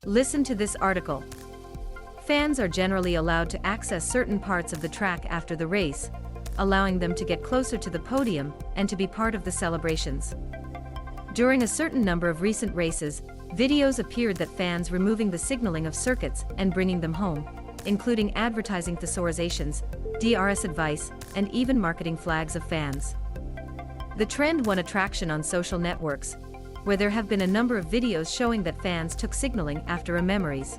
Listen to this article. Fans are generally allowed to access certain parts of the track after the race, allowing them to get closer to the podium and to be part of the celebrations. During a certain number of recent races, videos appeared that fans removing the signaling of circuits and bringing them home, including advertising thesaurizations, DRS advice, and even marketing flags of fans. The trend won attraction on social networks, where there have been a number of videos showing that fans took signaling after a memories.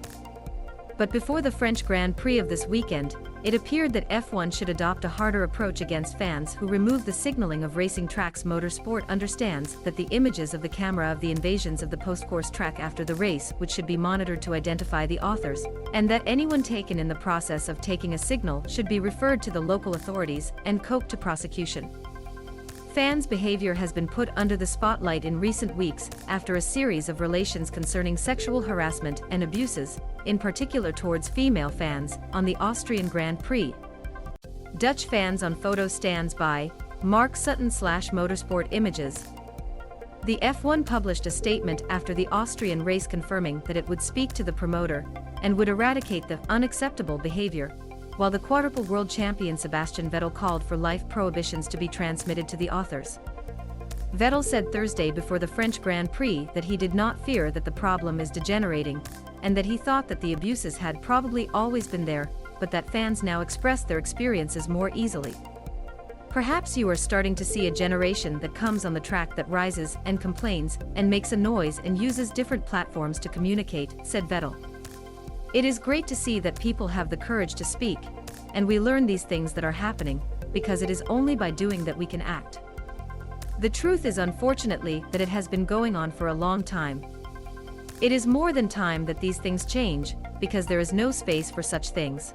But before the French Grand Prix of this weekend, it appeared that F1 should adopt a harder approach against fans who remove the signaling of racing tracks. Motorsport understands that the images of the camera of the invasions of the post-course track after the race which should be monitored to identify the authors, and that anyone taken in the process of taking a signal should be referred to the local authorities and cope to prosecution. Fans' behavior has been put under the spotlight in recent weeks after a series of relations concerning sexual harassment and abuses, in particular towards female fans, on the Austrian Grand Prix. Dutch fans on photo stands by Mark Sutton / Motorsport Images. The F1 published a statement after the Austrian race confirming that it would speak to the promoter and would eradicate the unacceptable behavior, while the quadruple world champion Sebastian Vettel called for life prohibitions to be transmitted to the authors. Vettel said Thursday before the French Grand Prix that he did not fear that the problem is degenerating, and that he thought that the abuses had probably always been there, but that fans now express their experiences more easily. Perhaps you are starting to see a generation that comes on the track that rises and complains and makes a noise and uses different platforms to communicate, said Vettel. It is great to see that people have the courage to speak, and we learn these things that are happening, because it is only by doing that we can act. The truth is, unfortunately, that it has been going on for a long time. It is more than time that these things change, because there is no space for such things.